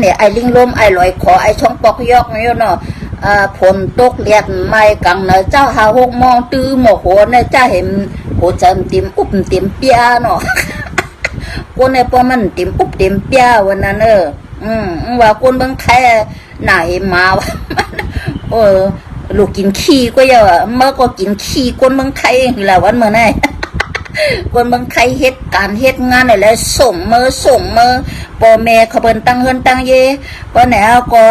เนี่ยไอ้ลิงลมไอ้ลอยขอไอ้ช่องปอกยอกนี่เนาะฝนตกเลียดไม่กังเนาะเจ้าหาหกมองตื้อหมอโหเนี่ยเจ้าเห็นโหจำติมอุบติมเปียเนาะคนในปอมันติมอุบติมเปียวันนั้นว่าคนบางไทยหน่ายมาว่าลูกกินขี้ก็เยอะเมื่อก็กินขี้คนบางไทยอยู่แล้ววันเมื่อไงคนบางไทยเฮ็ดการเฮ็ดงานอะไรส่งมือพ่อแม่เขาเป็นตั้งเฮินตั้งเย่ปอไหนก็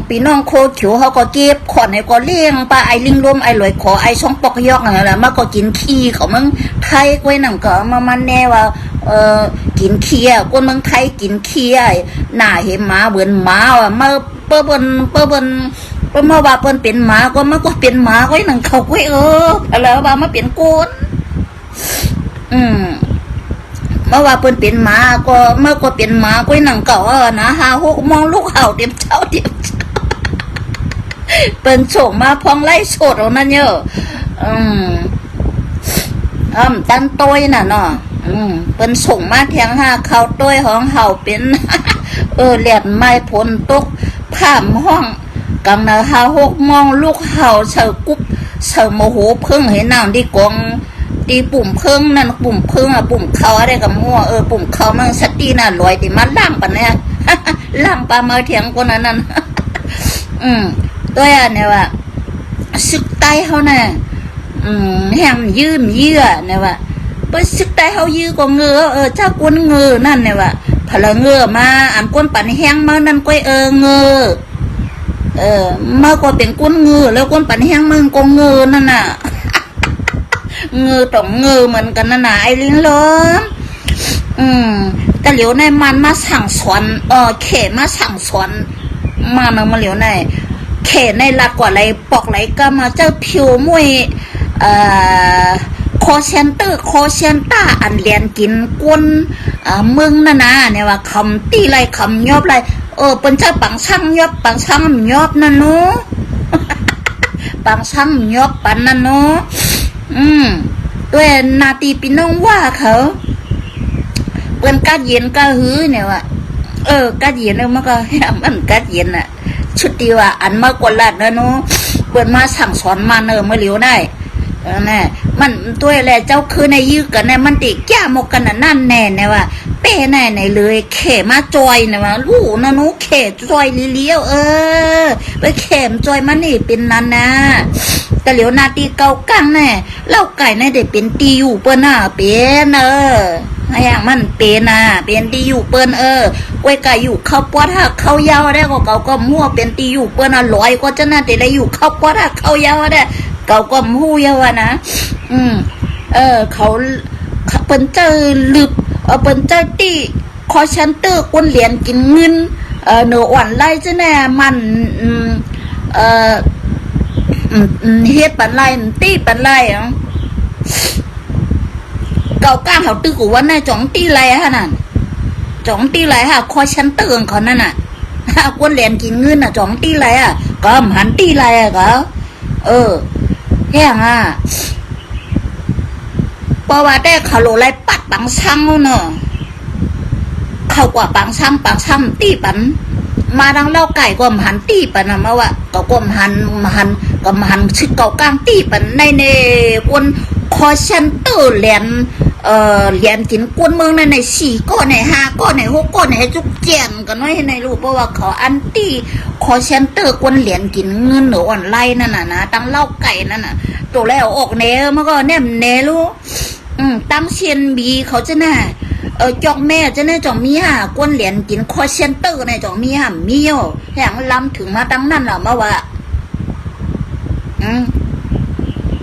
พี่น้องโคขิวเขาก็เก็บขอนให้ก็เลี้ยงปลาไอลิงลมไอลอยขอไอช่องปอกยอกนั่นแหละมาก็กินขี้เขามึงไทยกล้วยหนังก็มันแน่ว่ากินขี้อ่ะคนเมืองไทยกินขี้อ่ะหน้าเห็นหมาเหมือนหมาอ่ะมาเปิ้นมาว่าเปิ้นเป็นหมาก็มันก็เป็นหมาไว้หนังเขาไว้อะไรว่ามาเป็นโกนเมื่อว่าเปิ้นเป็นหมาก็เมื่อก็เป็นหมาก็หนังเก่านะหาหกมองลูกเห่าเต็มเช้าเปิ้นส่งมาพองไล่โสดเอานั่นเยอะตันต้อยน่ะเนาะเปิ้นส่งมาเทียงหาเข้าต้อยของเห่าเป็นเลียดไม้ผลตกผ่ามห้องกังนาหาหกมองลูกเห่าเฉากุ๊บเฉาโมโหเพิ่งให้นางดีกองตีปุ่มเพิ่งนั่นปุ่มเพิ่งปุ่มเขาอะไรกับมั่วปุ่มเขามันสตีน่ะลอยติมันล่างปะเนี่ยล่างปลามาเถียงคนนั้นตัวเนี่ยว่าซึกไตเขาเนี่ยแหมยืมเยื่อเนี่ยว่าไปซึกไตเขายื้อก็เงือเจ้ากวนเงือนั่นเนี่ยว่าพลังเงือมาอันก้นปั่นแห้งมานั่นก็เงือเมื่อก็เป็นก้นเงือแล้วก้นปั่นแห้งมึงก็เงือนั่นน่ะเงือต้องเงือเหมือนกันนะไอ้ลิ้นล้มแต่เหลียวในมันมาสั่งสอนเขมาสั่งสอนมาเนอะมาเหลียวในเขในหลักกว่าไรปอกไรก็มาเจ้าผิวมวยคอเซนเตอร์คอเซนต้าอันเรียนกินก้นเมืองนั่นนะเนี่ยว่าคำตีไรคำยอบไรเป็นเจ้าปังช่างยอบปังช่างยอบนั่นเนาะปังช่างยอบปันนั่นเนาะด้วยนาตีพี่น้องว่าเขาเปิ้นกัดเย็นก็หื้อเนี่ยว่ะกัดเย็นมันก็มันกัดเย็นน่ะชุดที่ว่าอันมากว่าลาดนะเนาะเปิ้นมาสั่งสอนมาเมื่อเหลียวได้แน่มันตัวแหละเจ้าคือในยื้อกันแน่มันติแก้หมกกันนั่นแน่เนี่ยว่าเป้แน่ไหนเลยเขมาจอยเนี่ยว่าลูกนะหนูเขจอยเลี้ยวไปเข็มจอยมันนี่เป็นนั้นนะแต่เหลียวนาตีเกากังแน่เล่าไก่แน่เด็กเป็นตีอยู่เปิ้นเป็นอย่างมันเป็นเป็นตีอยู่เปิ้นกล้วยไก่อยู่เข้าปอดหักเข้ายาวได้ก็มั่วเป็นตีอยู่เปิ้นลอยก็จะน่าแต่ได้อยู่เข้าปอดหักเข้ายาวได้เก่าก็มู่ยาวนะเขาเปิ้นเจอลึกเปิ้นเจอตีคอชันเตอร์คนเหรียญกินเงินเนื้ออ่อนไล่จะแน่มันเฮ็ดปันไล่ตีปันไล่เก่าก้าเขาตื้อกูว่าน่าจ่องตีไรฮะนั่นจ่องตีไรฮะคอชันเตอร์เขานั่นน่ะคนเหรียญกินเงินจ่องตีไรก็หันตีไรก็แห้งเพราะว่าแต่เขาโลไรปัดปังช่างเนาะเขากว่าปังช่างตีปันมาดังเล่าไก่ก็หันตีปันนะมาว่าก็หันก็หันชื่อเก่ากลางตีปันในคนคอเซนเตอร์เหรียญกินกวนเมืองใน4ก้อนใน5ก้อนใน6ก้อนในจุกเจียนกันไว้ในรูปเพราะว่าเขาอันตี้คอเซนเตอร์กวนเหรียญกินเงินหรือออนไลน์นั่นน่ะนะตั้งเล่าไก่นั่นน่ะตัวแล้วออกแนวมันก็แนมแนรู้ตั้งเชียนบีเขาจะน่ะจอกแม่จะน่ะจ่องมีกวนเหรียญกินคอเซนเตอร์ในจ่องมีมีอย่างล้ำถึงมาตั้งนั่นหรอมาว่า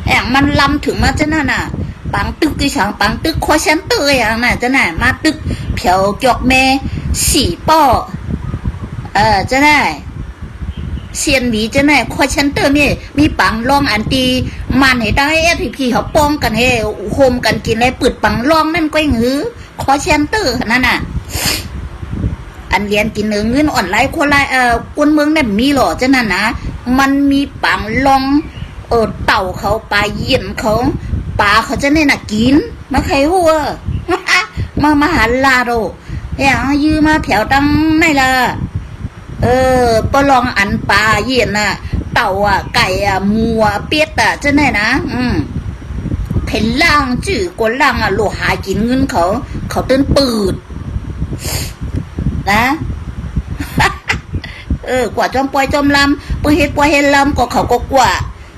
อย่างมันล้ำถึงมาจะน่ะน่ะปังตึกกี่ช่างปังตึกคอเซนเตอร์อย่างน่ะจะน่ะมาตึกเผียวจอกแม่4ป้อจะน่ะเซียนหวีจะน่ะคอเซนเตอร์มีปังลองอันตีมันให้ได้พี่เขาป้องกันให้โฮมกันกินเลยปืดปังลองนั่นก็หือคอเซนเตอร์นั่นน่ะอันเรียนกินเงินออนไลน์คนไลน์คนเมืองนั่นมีหรอจะน่ะนะมันมีปังลองเต่าเขาปลาเย็นเขาปลาเขาจะเนี่ยน่ะกินมาใครหัวมาหาลาโร อย่างยืมมาแถวตั้งไหนล่ะปลองอันปลาเย็นน่ะเต่าอ่ะไก่อ่ะมัวเป็ดอ่ะจะไหนนะเพ่นล่างจื่อกวนล่างอ่ะโลหากินเงินเขาเต้นปืดนะ กว่าจอมปล่อยจอมลำเพื่อเฮ็ดปล่อยเฮ็ดลำก็เขาก็กว่า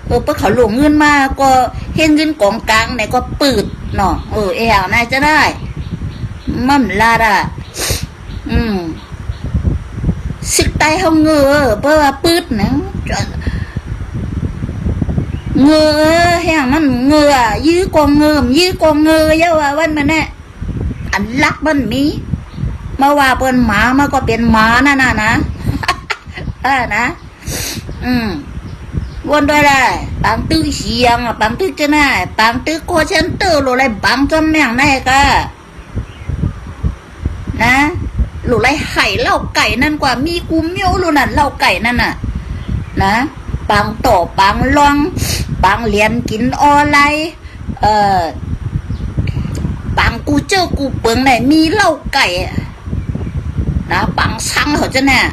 เพื่อเขาหลงเงินมาก็เฮ็ดเงินกองกลางเนี่ยก็ปืดเนาะเอ๋น่าจะได้มั่มลาดอ่ะสิกไตเฮาเงอเพื่อว่าปืดนะเงอแห้งมันเงอยื้อกองเงอเยาว่าวันมันเนี่ยอันลักมันมีมาว่าเป็นหมามาก็เป็นหมานั่นน่ะนะนะวนด้วยได้บางตื้อเสียงบางตื้อจะไหนบางตื้อโคเชนเตอร์หรืออะไรบางจำแม่งไหนก็นะหรือไรไห่เล่าไก่นั่นกว่ามีกูเมียวหรือนั่นเล่าไก่นั่นน่ะนะบางต่อบางลองบางเรียนกินออนไลน์บางกูเจอกูเปิงไหนมีเล่าไก่นะบางช่างเขาจะเนี่ย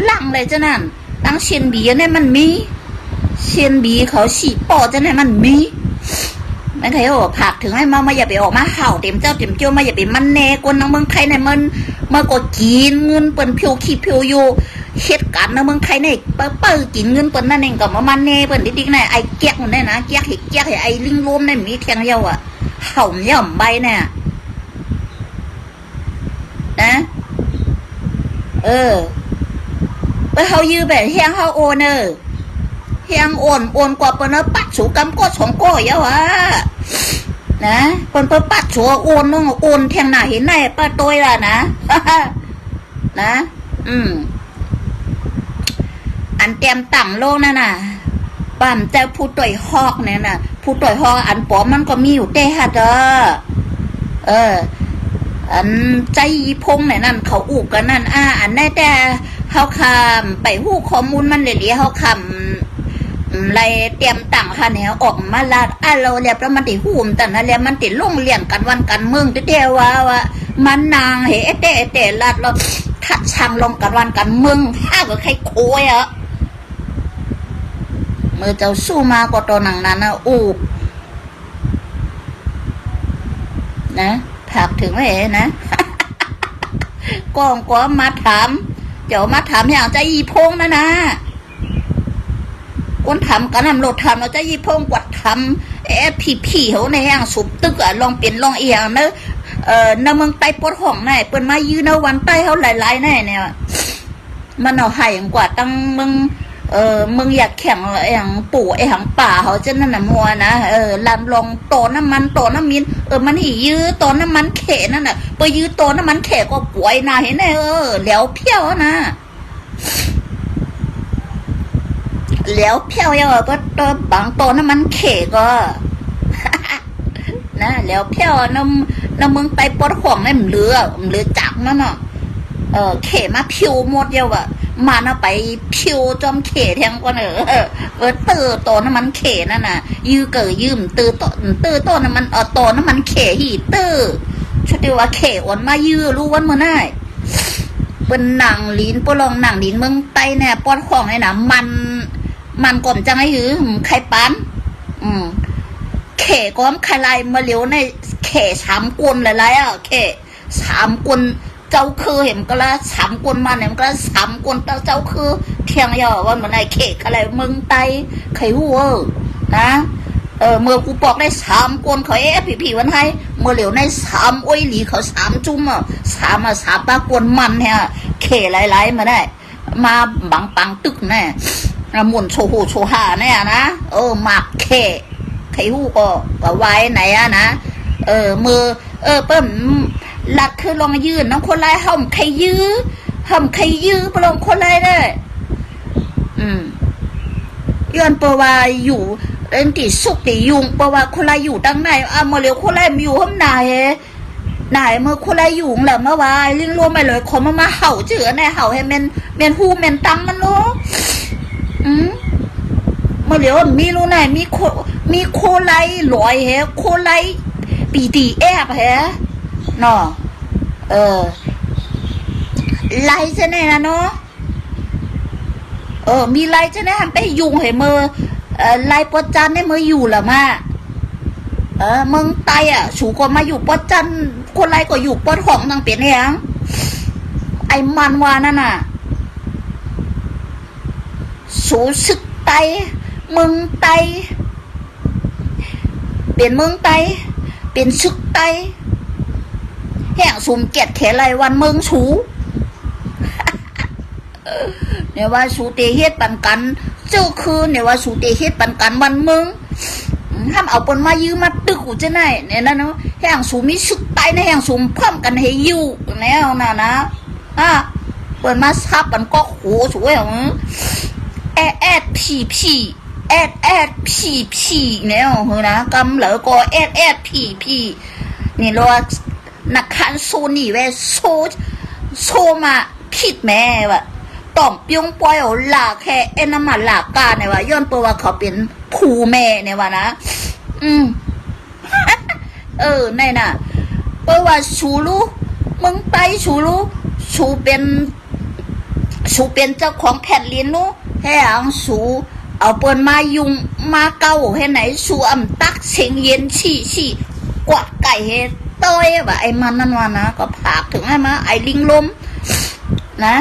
ลังเลยจะนั่นตั้งเชียนบีเนี่ยมันมีเชียนบีเขาฉีดปอจะเนี่ยมันมีไม่ใช่ผักถึงให้มาอย่าไปออกมาเห่าเต็มเจ้าเต็มเจ้ามาอย่าไปมันแน่กวนน้องเมืองไทยในมันมาก็กินเงินเปิ้นเพียวขี้เพียวอยู่เหตุการณ์ในเมืองไทยเนี่ยเปิ้ลกินเงินเปิ้นนั่นเองก็มามันแน่เปิ้นดิ๊กๆเนี่ยไอ้แก๊กเนี่ยนะแก๊กให้ไอ้ลิงลมเนี่ยมีเทียงเยาอ่ะเห่าย่ำใบเนี่ยนะไปเขายืมแบบเฮียงเขาโอนเฮียงโอนกว่าเปิ้นปัดสูกำก็สองก้อยแล้วอ่ะนะเปิ้นปัดสูโอนน้องโอนเทียงหน้าเห็นไหนป้าตัวล่ะนะนะอันเตรียมตั้งโลกนั่นน่ะปั๊มแต่ผู้ต่อยฮอกเนี่ยน่ะผู้ต่อยฮอกอันปอมมันก็มีอยู่แต่ฮะอันใจพงเนี่ยนั่นเขาอุกกันนั่นอันได้แต่เขาคำไปหู้ข้อมูลมันเลยเขาคำไรเตรียมตั้งค่ะเนี่ยออกมาลาดเราเรียบแล้วมันติหูมแต่นั่นแล้วมันติล่งเลี่ยงกันวันกันเมืองเตี้ยว่ามันนางเฮเตะลาดเราทัดช่างลงกันวันกันเมืองห้าก็ใครโค้ยเมื่อเจ้าสู้มาก็ตัวหนังนั้นนะอูบนะผักถึงไม่เห็นนะ ก็มาถามเดี๋ยวมาถามอย่างใจยีพงนะคนทำกันนำโลดทำเราจะยีพงกวัดทำผีเขาในห้างสุบตึกลองเปลี่ยนลองเอียงเนอะในเมืองใต้ปดห้องไหนเปิดมายืนเอาวันใต้เขาหลายๆแน่เนี่ยมันเอาให้กว่าตั้งมึงอยากแข่งอย่างปู่ไอ้หังป่าเขาจะนั่นน่ะมัวนะลำลองโตน้ำมันโตน้ำมินมันหิยื้อโตน้ำมันเขนั่นน่ะไปยื้อโตน้ำมันเขก็ป่วยนะเห็นไหมแล้วเพี้ยวนะแล้วเพี้ยวยังก็ตัวบางโตน้ำมันเขก็ นะแล้วเพี้ยวน้ำมึงไปปดห่วงเนี่ยมันเหลือจักนั่นน่ะเขมาผิวหมดเดียวอะมานะไปผิวจอมเขแทงกว่าตื้อโตน้ำมันเขนั่นน่ะยืมตื้อโตน้ำมันโตน้ำมันเขหีตื้อชุดเดียวว่าเขอ่อนมายื้อรู้วันเมื่อไหร่เป็นหนังลิ้นปลองหนังลิ้นเมืองไต้เนี่ยปอดของเนี่ยนะมันก่อนจังไอ้ยื้อไข่ปันเขก้อมไข่ลายมาเหลียวในเข3 กลหลายๆเข3 กลเจ้าคือเห็นก็ละ3 กลมาเนี่ยมันก็3 กลเจ้าคือเทียงยอว่ามันไอ้เขกอะไรเมืองไต้ไข่หัวนะเมื่อกูบอกได้3 กลเขาผีวันไทยเมื่อเหลียวใน3 อ้อยหลีเขา3 จุ่ม3 ปากลมันเนี่ยเขหลายๆมาได้มาบังปังตึกแน่หมุนโชหาเนี่ยนะหมักเขหูก็ไว้ไหนนะมือเปิ้มหลักคือลองยืนน้องคนไรห่มใครยื้อปลงคนไรได้ย้อนปว่าอยู่เรื่องติดสุกติยุงปว่าคนไรอยู่ดังไหนมาเร็วคนไรมาอยู่ห้องไหนเมื่อคนไรอยู่แหละเมื่อวานลิงรวมไปเลยคนมาเห่าเจือในเห่าให้เมนหูเมนตังมันรู้มาเร็วมีรู้ไหนมีโคไลลอยโคไลปีตีแอบเนาะ ไล่จะไหนนะเนาะมีไล่จะไหนทำไปยุงให้มือไล่ปอจันได้มืออยู่หรอมาเมืองไตสูก็มาอยู่ปอจันคนไล่ก็อยู่ปอห้องตั้งเปลี่ยนเองไอ้มันวานั่นน่ะสูสึกไตเมืองไตเป็นเมืองไตเป็นซึกไตแห่งสุ่มเกียดแขไรวันเมืองสูเนี่ยว่าสูเตเฮ็ดปันกันเจ้าคืนเนี่ยว่าสูเตเฮ็ดปันกันวันเมืองห้ามเอาปนมายืมมาตึกกูจะไหนเนี่ยนะเนาะแห่งสูมีซึกไตในแห่งสูมพร้อมกันให้อยู่แล้วนะเปิดมาซับมันก็โหสวยของแอดผีแอดผีเนี่ยเหรอนะกำเหลือก็แอดผีนี่เรานักขันโซนี่เว้โซมาคิดแม่ว่าต่อมปิ้งปอยหลากแค่เอ็นน้ำมันหลากกาเนี่ยว่าย้อนตัวว่าเขาเป็นผู้แม่เนี่ยว่านะนี่น่ะเพราะว่าชูรู้มึงไปชูรู้ชูเป็นเจ้าของแผ่นดินนู้ให้อังสูเอาเปินมายุงมาเก้าให้ไหนสูอ่ำตักเสียงเย็นฉี่กวาดไก่เฮ็ดต้อยว่าไอ้มันนั่นว่านะก็ผากถึงให้มาไอ้ลิงลมนะ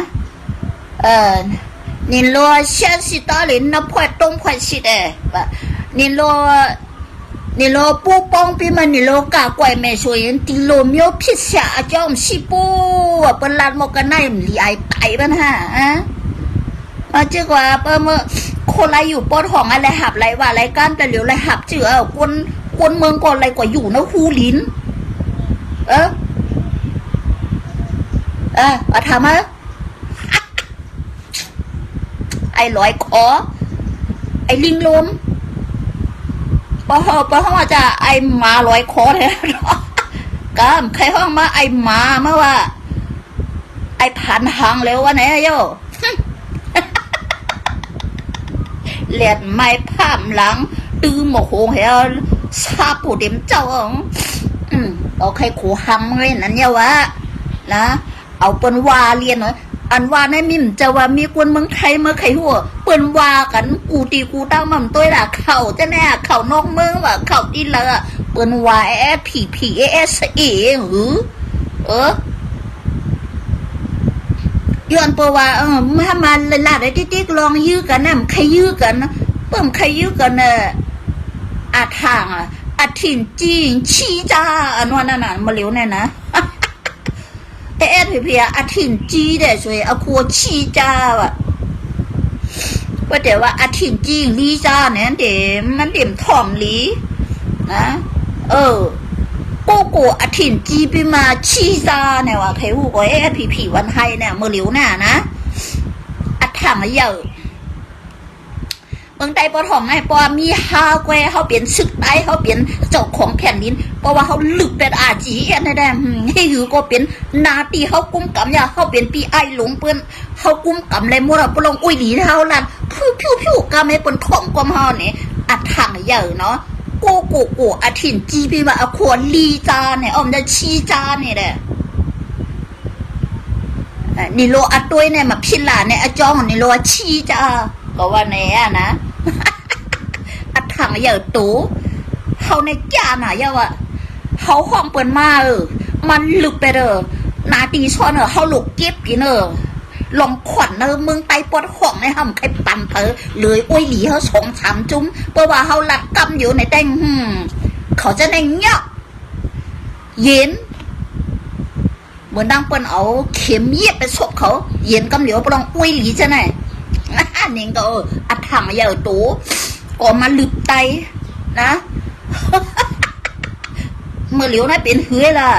นี่รอเชียนสิตาลินนับพอยต้มพอยสิเด้ว่านี่รอปูปองปีมันนี่รอกากวยแม่ช่วยติโลมโยพิษะจอมสิปูเปิ้นลานมกันไหนมันลีไอไตบ้านฮะมาเจอกว่าเปิ้นคนไรอยู่ปอดห้องอะไรหับไรว่าไรกันแต่เหลียวไรหับเจือคนเมืองก่อนไรกว่าอยู่นะฮูลินเอาทำมั้ยไอ้ลอยคอไอ้ลิงลมพอห้องจะไอ้หมาลอยคอเลยก็ใครห้องมาไอ้หมาเมื่อว่าไอ้ผ่านหางแล้ววะไหนโยเลียดไม้ผ้ามหลังตื้อหมกหงเหี่ยวซาปูเต็มเจ้าเอาใครขู่หังเลยนั่นเนี่ยวะนะเอาเปิ้นว่าเรียนหน่อยอันว่าในมิมจะว่ามีคนเมืองไทยเมื่อใครหัวเปิ้นว่ากันกูตีกูตั้งมั่มตัวล่ะเข่าจะแน่เข่านอกเมืองว่าเข่าดีละเปิ้นว่าผีหรือย้อนตัวว่ามาเลยล่ะได้ติ๊กลองยื้อกันนะใครยื้อกันเปิ้มใครยื้อกันอาทางอาถิ่นจีนชี้จ้าอันว่านั่นน่ะมาเหลียวแน่นะพี่อาถิ่นจีเด้สวยอาคัวชี้จ้าว่ะว่าแต่ว่าอาถิ่นจีลีจ้าเนี่ยเดี๋ยวมันเดี๋ยวถ่อมลีนะกูอาถิ่นจีไปมาชี้จ้าเนี่ยว่าใครหูก็ผีวันไทยเนี่ยมือเหลียวหน้านะอาถังเยอะเมืองใต้ปอทองไงปอมีฮาแกวเขาเปลี่ยนซึกใต้เขาเปลี่ยนเจ้าของแผ่นดินเพราะว่าเขาลึกเป็นอาจีนั่นแหละให้หือก็เป็นนาตีเขากุ้มกำเนี่ยเขาเป็นปีไอหลงเปิ้นเขากุ้มกำเลยมัวเราปลงอุ้ยหลีเท่าลันพิวกำให้เปิ้นถ่อมกอมเฮาเนี่ยอัดถังเยอะเนาะกูอาถินจีไปว่าขวดลีจาเนี่ยจะชี้จาเนี่ยแหละนี่โลอัดตัวเนี่ยมาพิลาเนี่ยจ้องนี่โลชี้จาก็ว่าแน่นะอัดถังเยอะตู้เขาในแก่น่ะยะวะเขาห้องเปิดมามันลึกไปนาตีช้อนเขาหลุกเก็บกินลองขวัญมึงไตปวดห้องในห้องใครปั่นเลยอุ้ยหลีเขา2-3จุ้มเพราะว่าเขาหลักกำอยู่ในแตงเขาจะในเงี้ยเย็นเหมือนดังเปิ้นเอาเข็มเย็บไปศพเขาเย็นกำเหลียวปลองอุ้ยหลีจะไหนนี่ก็อัดถังเยอะตู้ก็มาลึกไตนะเมื่อเหลียวนะเป็นเฮือล่ะ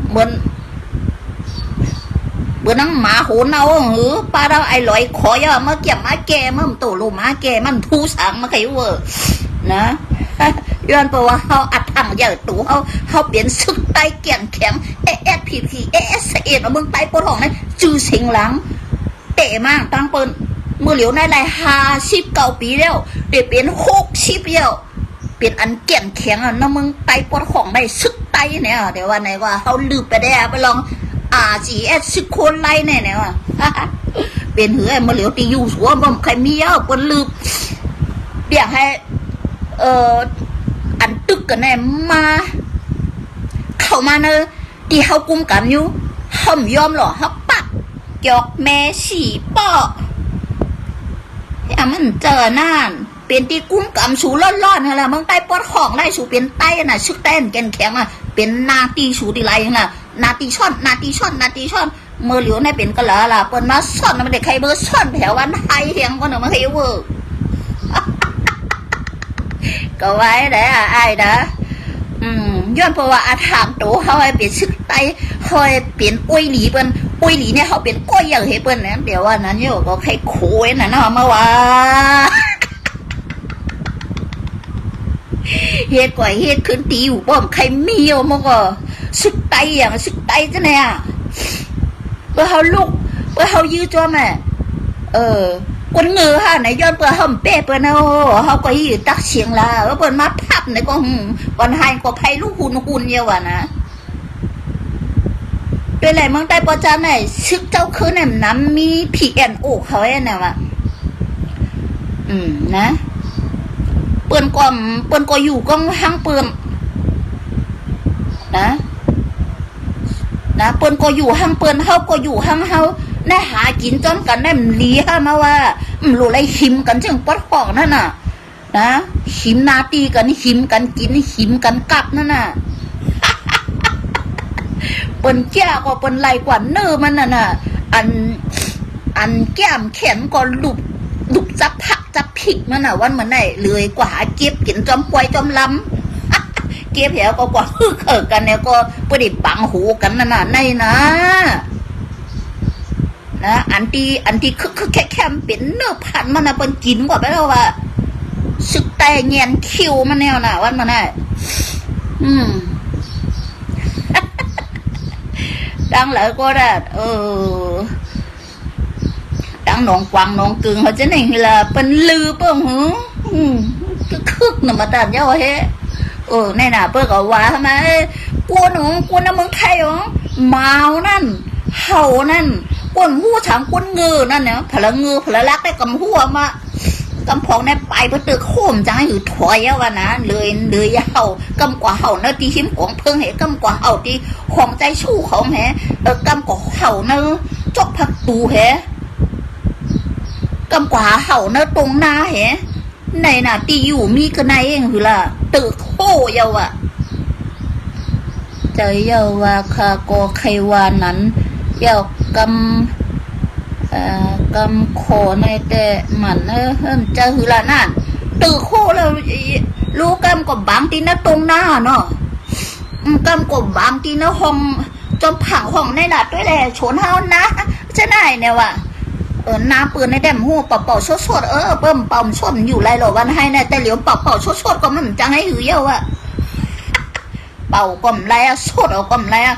เหมือนนั่งหมาโหนเอาป้าเราไอ้ลอยขอยามาเก็บมาแก่มันโตโลมาแก่มันผู้สังมาใครเวอร์นะย้อนเพราะว่าเขาอัดถังเยอะตู้เขาเปลี่ยนซึกไตเกี่ยงแข็งผีมึงไตปวดห้องนะจื้อสิงหลังเตะมากตั้งเปิ้นมือเหลียวในไร59 ปีแล้วเดี๋ยวเป็น60แล้วเป็นอันเกี่ยนแข็งน้ำมึงไตปวดของได้ซึกไต เนี่ยเดี๋ยววันไหนว่าเขาลืบไปได้ไปลองRGS สิคนไล่เนี่ยว่ะเป็นหือไอ้มาเหลียวตีอยู่สัวบ่มใครมีเอ้าปนลืบเดี๋ยวให้อันตึกกันแน่มาเข้ามาเนอะที่เขากุมกันอยู่เขาไม่ยอมหรอเขาปักจอกแม่ฉี่ป้ออย่ามันเจอนั่นเป็นที่กุ้มกำสูร้อนๆอะไรมึงใต้ปอดของได้สูเป็นใต้น่ะชึกเต้นแกนแข็งอ่ะเป็นนาตีสูตีไรน่ะนาตีช่อนเมื่อเหลียวในเป็นกะละล่ะเปิ้นมาซ่อนมันเด็กใครเบอร์ซ่อนแถววันไทยเฮียงก็หนึ่งมาเฮเวอร์ก็ไว้ได้ไอ้นะย้อนเพราะว่าอาถามโตเขาให้เป็นชึกใต้เขาให้เป็นอุ้ยหลีเปิ้นอุ้ยหลีเนี่ยเขาเป็นก้อยอย่างเฮเปิ้นนะเดี๋ยวว่านั้นโยก็ใครโคยน่ะเนาะมาว่าเฮ็ดก่อยเฮ็ดขึ้นตีอยู่ป้อมใครมีเอามาก็ซึกไตอย่างซึกไตจ้ะเนี่ยเพื่อเขาลุกเพื่อเขายื้อจ้อแม่คนเงือฮะไหนย้อนเพื่อเขาเป๊ะเพื่อเขาก็ยื้อตักเสียงละเพื่อนมาพับไหนก็ก่อนให้ก็ไพ่ลูกหุ่นเยอะวะนะเป็นไรเมืองใต้ปอจ้าไหนซึกเจ้าคืนเนี่ยน้ำมีPNOเขาไอ้เนี่ยวะนะเปิ้นก็อยู่ก้องห้างเปิ้นนะเปิ้นก็อยู่ห้างเปิ้นเฮาก็อยู่ห้างเฮาแน่หากินจอมกันได้มันลีฮะมาว่ารู้ไรหิมกันจังปอดห้องนั่นน่ะนะหิมนาตีกันหิมกันกินหิมกันกลับนั่นน่ะเปิ้นแก่ก็เปิ้นไหลกว่าเนื้อมันน่ะอันแก้มแขนก็ลุบจับผักจับผิกมันน่ะวันมันไหนเลยกว่าเก็บกินจอมปวยจอมลำเก็บแถวก็กว่ากันเนี่ยก็ประดิษฐ์ปังหูกันน่ะในนะอันที่คือแค่เป็นเนื้อพันมันน่ะเป็นกินกว่าไปแล้วว่าสึกแต่เงียนคิวมันแนวน่ะวันมันไหนดังเลยก็ได้ดังหนองกวางหนองกึ่งเขาจะนี่làเป็นลือเปิ้งก็คึกน่ะมาตัดเยาเฮในน่ะเปิ้งก็ว่าทำไมกวนน้ำเมืองไทยหรอเมานั่นเห่านั่นกวนหูฉางกวนเงือนั่นเนี่ยพละเงือพละลักได้กำหัวมากำพองในไปเพื่อตึกโคมจะให้อยู่ถอยเอาวะนะเลยเห่ากำกว่าเห่าเนื้อตีหิมของเพิ่งเหกำกว่าเห่าตีของใจชู้เขาแหกำกว่าเห่าเนื้อจกผักตูแหกำกว่าเห่าเนื้อตรงหน้าแหในน่ะตีอยู่มีกันในเองหือล่ะตึกโคเยาวะใจเยาวะค่ะก็ใครวานั้นเยาวกำโคในแต่มันจะหือล่ะนั่นตึกโคแล้วรู้กำกับบางทีนะตรงหน้าเนาะกำกับบางทีนะห้องจนผังห้องในหลัดด้วยแหละชนเฮานะใช่ไหมเนี่ยวะน้ำปืนในแดมหัวเป่าชดเบิ่มเป่าชดอยู่ไรหรอวันให้นะแต่เหลียวเป่าชดก็มันจังให้หือเยอะอะเป่าก็มไรอะชดก็มไรอะ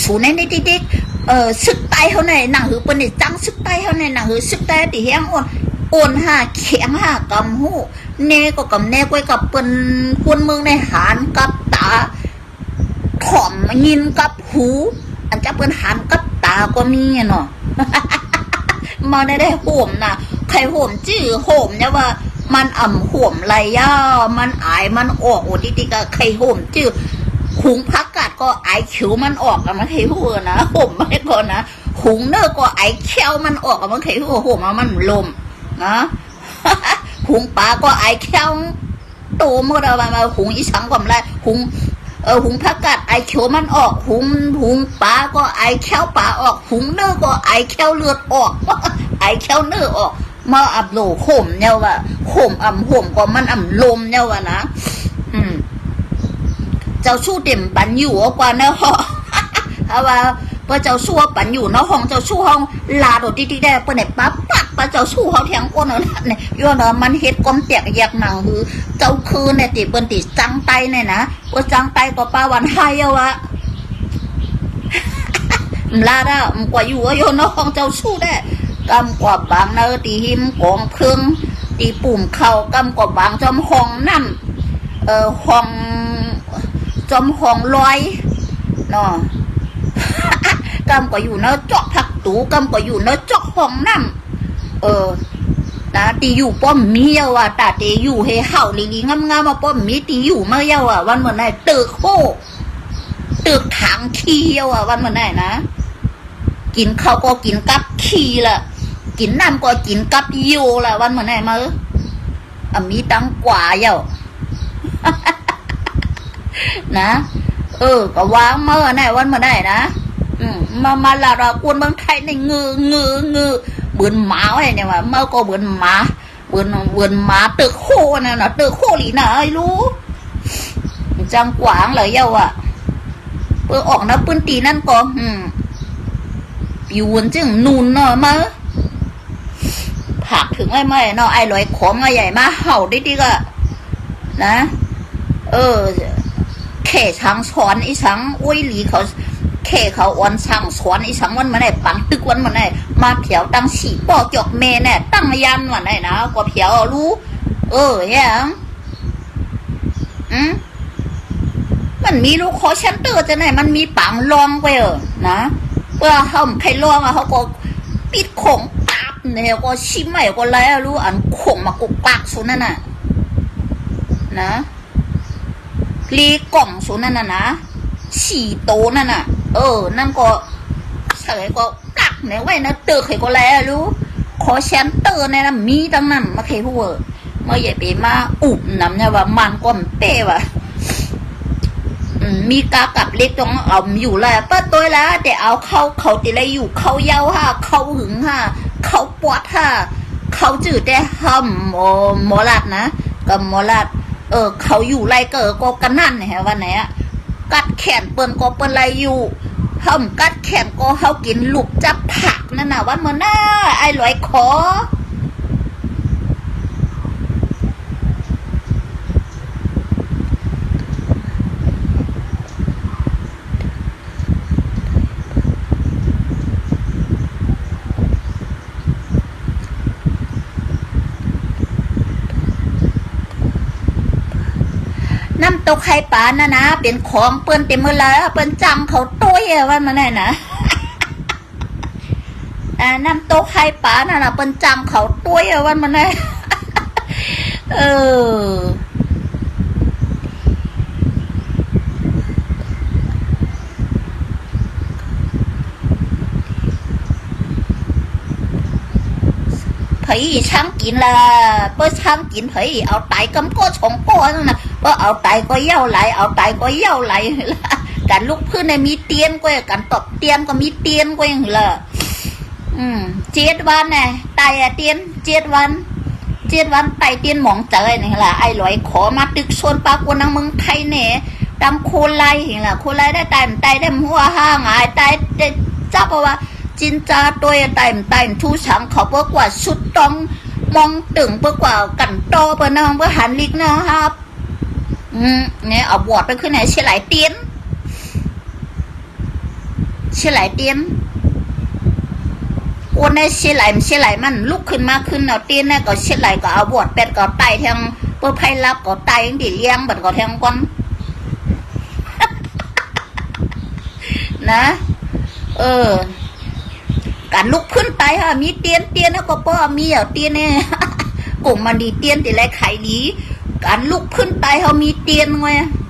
สูในติ๊กซึกไตเขาในหนังหือเป็นจังซึกไตเขาในหนังหือซึกไตตีแห้งอ่อนหาแข็งหากำหูเน่ก็กำเน่ก้อยกับเป็นคนเมืองในหานกับตาถอมยินกับหูอันจะเป็นหานกับตาก็มีเนาะมาได้โหมนะใครโหมจื้อโหมเนี่ยว่ามันอ่ำโหมไรย่ามันอายมันออกติ๊กๆใครโหมจื้อหุงพักกาดก็ไอคิวมันออกกันมันเคยหัวนะห่มไม่ก่อนนะหุงเนื้อก็ไอเขี้ยวมันออกกันมันเคยหัวห่มมันลมนะหุงปลาก็ไอเขี้ยวโตเมื่อเรามาหุงอีสังก่อนไรหุงพักกาดไอเขียวมันออกหุงปลาก็ไอเขี้ยวปลาออกหุงเนื้อก็ไอเขี้ยวเลือดออกไอเขี้ยวเนื้อออกมาอับโหลห่มเนี่ยว่ะห่มห่มก็มันลมเนี่ยว่ะนะเจ้าชู้เต็มปันอยู่กว่าเนาะเพราะว่าเพื่อเจ้าชู้ปันอยู่เนาะห้องเจ้าชู้ห้องลาโดดติ๊กได้เพื่อเนี่ยปั๊บเจ้าชู้เขาแทงก้นเนี่ยย้อนมันเฮ็ดก้มแตกแยกหนังคือเจ้าคืนเนี่ยติเปิ้นติจังไตเนี่ยนะว่าจังไตก็ป้าวันไฮเอาวะลาได้กว่าอยู่ว่าโยนเนาะห้องเจ้าชู้ได้กำกว่าบางเนื้อตีหิมกองพึ่งตีปุ่มเข่ากำกว่าบางจอมห้องนั่นห้อง จอมห้องลอยเนาะ กำก็อยู่เนาะเจาะผักตูกำก็อยู่เนาะเจาะห้องน้ำตาตีอยู่ป้อมมีเยาว่ะตาตีอยู่ให้เห่าลีๆงามๆมาป้อมมีตีอยู่เมื่อเยาว่ะวันเหมือนไหนตึกโคตึกถังขี้เยาว่ะวันเหมือนไหนนะกินข้าวก็กินกับขี้ละกินน้ำก็กินกับโยละวันเหมือนไหนมามีตังกว่าเยา นะก็วางเมื่อไหนวันเหมือนไหนนะมาลาเรากวนเมืองไทยในงือเบือนหมาไว้เนี่ยว่าเมื่อก็เบือนหมาเบือนหมาตึกโคน่ะตึกโคหลีน่ะไอ้รู้จังกวางเลยเยาอ่ะเปิดออกนะปืนตีนั่นก็ปิวจึงนูนเนาะมาผักถึงไม่เนาะไอ้ลอยของไอ้ใหญ่มาเห่าได้ดีก็นะแข่ช้างสอนไอ้ช้างอุ้ยหลีเขาแค่เขาอ่อนช่างสอนไอ้สังวันมาไหนปังตึกวันมาไหนมาเผียวตั้งฉี่ปอกจอกเมนเนี่ยตั้งยันวันไหนนะกว่าเผียวรู้ยังมันมีลูกคอชันเตอร์จะไหนมันมีปังลองไปนะเพื่อเขาใครลองเขาก็ปิดของตับเนี่ยก็ชิมใหม่ก็ไรรู้อันข่งมากุกปากสุนั่นน่ะนะลีกล่องสุนั่นน่ะนะฉี่โตนั่นน่ะนั่นก็เฉยก็ปลักเนี่ยไว้นะเตอเคยก็แล้วรู้ขอแชมเตอร์เนี่ยนะมีตั้งนั้นมาเคยพูดเมื่อใหญ่ไปมาอุบน้ำเนี่ยว่ามันก็เป้ว่ะมีกากับเล็กต้องเอาอยู่แล้วป้าตัวแล้วแต่เอาเขาติอะไรอยู่เขาเย้าฮะเขาหึงฮะเขาปวดฮะเขาจืดแต่ห้ำหมอลัดนะกับหมอลัดเขาอยู่ไรก็กันนั่นเนี่ยวันไหนอะกัดแขนเปิ้นก็เปิ้นไรอยู่เฮากัดแขนก็เฮากินลูกจับผักนั่นน่ะว่ามันน่าไอ้ลอยคอน้ำตกไข่ปลานะเป็นของเปิ้นเต็มเมื่อไรเปิ้นจังเขาต้วยว่ามันไหนนะน้ำตกไข่ปลานะเปิ้นจังเขาต้วยว่ามันไหนเผยช่างกินละเปิ้นช่างกินเผยเอาไตกำก้อชงก้อนั่นนะเอาไตก็เย่าไหลเอาไตก็เย่าไหลการลุกพื้นในมีเตียนก็การตบเตียนก็มีเตียนก็อย่างละ7 วันไงไตเตียน7 วันไตเตียนหมองเจอนี่ละไอ้ลอยขอมาตึกชนปากวนนังเมืองไทยเนี่ยตามโคไลเห็นละโคไลได้ไตได้หัวห้างไอ้ไตได้จับว่าจินจาตัวไตทูฉังเขาเพื่อกว่าชุดต้องมองตึงเพื่อกว่ากันโตเพื่อน้องเพื่อหันลิกนะครับเนี่ยเอาบอดไปขึ้นไหนเชี่ยไหลเตียนโอ้ในเชี่ยไหลมันลุกขึ้นมาขึ้นเอาเตียนเนี่ยก็เชี่ยไหลก็เอาบอดเป็ดก็ไตแทงเพื่อไพ่รับก็ไตยังดีเลี้ยงบัดก็แทงก้อนนะการลุกขึ้นไตฮะมีเตียนแล้วก็ป้อมีเอาเตียนเนี่ยกลุ่มมันดีเตียนติไรไข่ดีการลุกขึ้นไตเขามีเตียนไง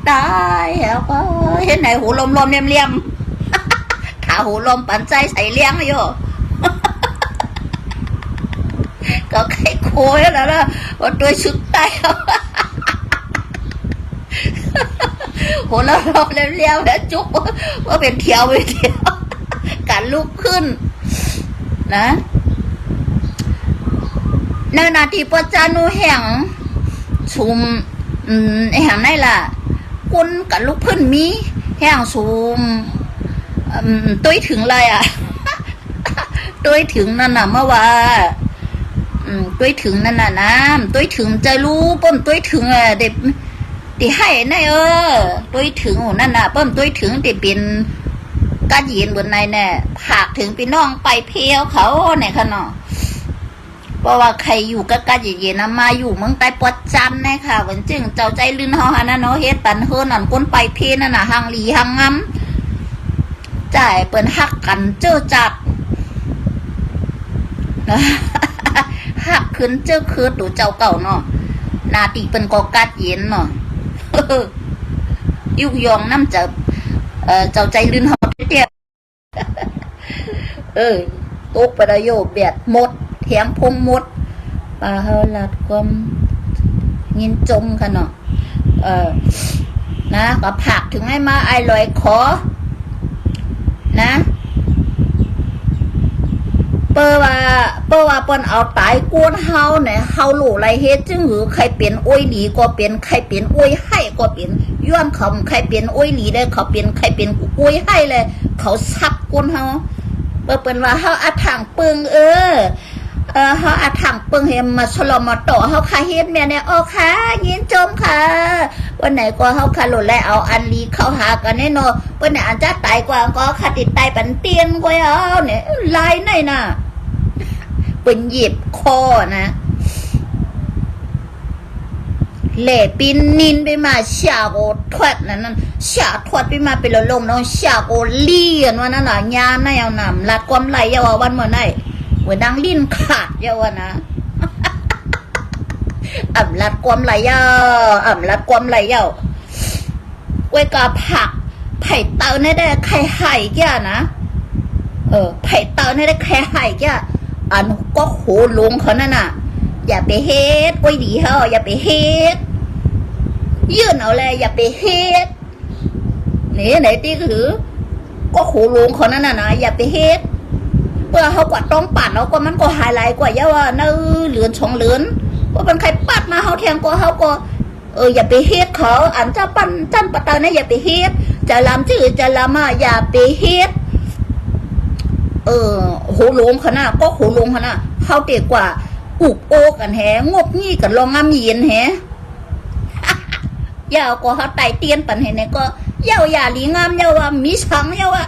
ตายแล้วก็เห็นไหนหูลมเลี่ยมถ้าหูลมปั่นใจใส่เลี้ยงเลยโยก็ไข่โคยแล้วล่ะว่าตัวชุดไตหูลมเลี่ยมแล้วจุกว่าเป็นเที่ยวการลุกขึ้นนะในนาทีปจานุแห่งชุมแห่งไหนล่ะคุณกับลูกพื้นมีแห่งชุมตุ้ยถึงเลยอ่ะตุ้ยถึงนั่นน่ะเมื่อว่าตุ้ยถึงนั่นน่ะนะตุ้ยถึงจะรู้ป้มตุ้ยถึงเด็กที่ให้ในตุ้ยถึงนั่นน่ะป้มตุ้ยถึงที่เป็นการยืนบนในเนี่ยผากถึงพี่น้องไปเพียวเขาเนี่ยค่ะเนาะ เพราะว่าใครอยู่ก็กะเย็นๆนะมาอยู่เมืองใต้ปวดจันนะค่ะวันจึงเจ้าใจลื่นเฮาหานะเนาะเฮ็ดปันเฮือนั่นก้นไปเพนั่นน่ะหังหลีหังงำจ่ายเปิ้นฮักกันเจ้าจัดนะฮักขึ้นเจ้าคือตู่เจ้าเก่าเนาะนาติเปิ้นก็กัดเย็นเนาะยุกยองน้ำเจ้าใจลื่นเฮาเตี้ยตกประโยชน์เบียดหมดแถมพงหมดปลาเฮาลัดความยินจมค่ะเนาะนะก็ผักถึงให้มาไอลอยขอนะเปิ้ว่าเปิ้นเอาตายกวนเฮาเนี่ยเฮารู้ไรเฮ็ดจึงหือใครเป็นอ้อยหลีก็เป็นใครเป็นอ้อยให้ก็เป็นย้อนคำใครเป็นอ้อยหลีได้เขาเป็นใครเป็นอ้อยให้เลยเขาซับกวนเฮาเปิ้นว่าเฮาอาถังปึงเฮาอาถังปึงเฮมมาฉลอมมาต่อเฮาคาเฮ็ดแม่เนี่ยโอ้ค่ะยินจมค่ะวันไหนก็เฮาคาหลุดแล้วเอาอันลีเข้าหากันแน่นอนวันไหนอันจะตายกว่าก็คติดตายปันเตียนกว่าเอาเนี่ยลายไหนน่ะเป็นหยิบคอนะเล่ปินนินไปมาชาโกทวดนั่นชาทวดไปมาเป็นลมน้องชาโกเลียนว่านั่นน่ะยาในเอาหนำลัดความไหลยาววันเมื่อไหร่เมื่อดังลิ้นขาดยาวนะอ่ำลัดความไหลยาวลัดความไหลยาวไว้กาผักไผ่เต่าเนี่ยได้ไข่ไห่แก่นะไผ่เต่าเนี่ยได้ไข่ไห่แก่อันก็โหลงเขานั่นน่ะอย่าไปเฮ็ดไว้ดีเฮาอย่าไปเฮ็ดยื่นเอาเลยอย่าไปเฮ็ดนี่ไหนที่คือก็โหลงเขานั่นน่ะนะอย่าไปเฮ็ดเพื่อเขากว่าต้องปั่นแล้วก็มันก็หายไหลกว่าเยอะว่าเนื้อเหลือนช่องเหลือนว่าเป็นใครปัดมาเขาแทงก็เขาก็อย่าไปเฮ็ดเขาอันจะปั่นจันปะตาเนี่ยอย่าไปเฮ็ดจะลำจืดจะลำมาอย่าไปเฮ็ดโหลงขนาดก็โหลงขนาดเขาเด็กกว่าอุกโอกันแหงบงี้กันลองงามเย็นแหยาวก็เขาไตเตียนปันเห็นเนี่ยก็ยาวอย่าหลีงามยาวว่ามีชังยาวอะ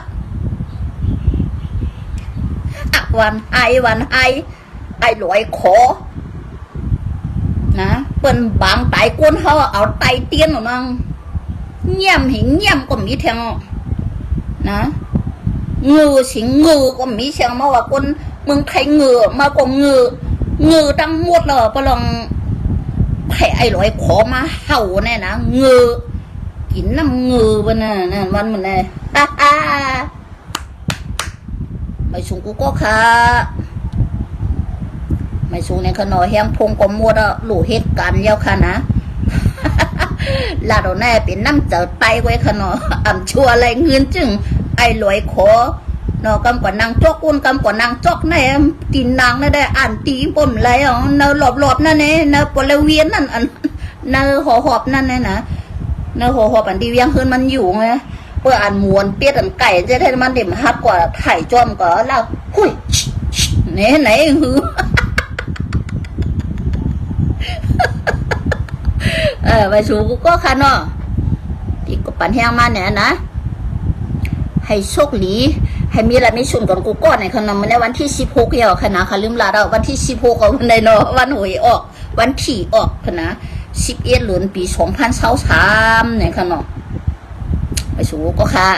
วันไอหลอยขอนะเปิ้นบางไตกวนเขาเอาไตเตียนหรอนังเงี่ยมหิงเงี่ยมก็มีแทงนะงือสิงงือก็มีเชียงมาว่าคนเมืองไทยงือมาก็งือตั้งหมดเลยปลองไผ่ไอหลอยขอมาเห่าแน่นะงือกินน้ำงือบ้านน่ะวันมันเลยไม่สูงกูก็ค่ะไม่สูงในขนอแห้งพงก็มัวแล้วหลู่เหตุการณ์ยาวค่ะนะลาดแน่เป็นน้ำเจอไตไว้ขนออ่ำชัวอะไรเงินจึงไอหลอยขอนอกำกว่านางจอกอุ่นกำกว่านางจอกแน่ตีนนางนั่นได้อ่านตีปมอะไรอ๋อเนอหลบนั่นเองเนอปลเวียนนั่นอันเนอหอบนั่นเนี่ยนะเนอหอบอันที่เวียงคืนมันอยู่ไงเพื่ออ่านมวนเปี้ยอันไก่จะได้มันเด็มฮักกว่าไถ่จอมก็แล้วหุยไหนหือไปสู่กูก็ค่ะเนาะที่กูปั่นแห้งมาเนี่ยนะให้โชคดีให้มีอะไรไม่ชุนก่อนกูก็ในขนมในวันที่16เหี่ยวคณะค่ะลืมลาเราวันที่16ก็ในเนาะวันหวยออกวันที่ออกคณะ11 เดือนปี2023ในขนมไปสู่ก็ค่ะ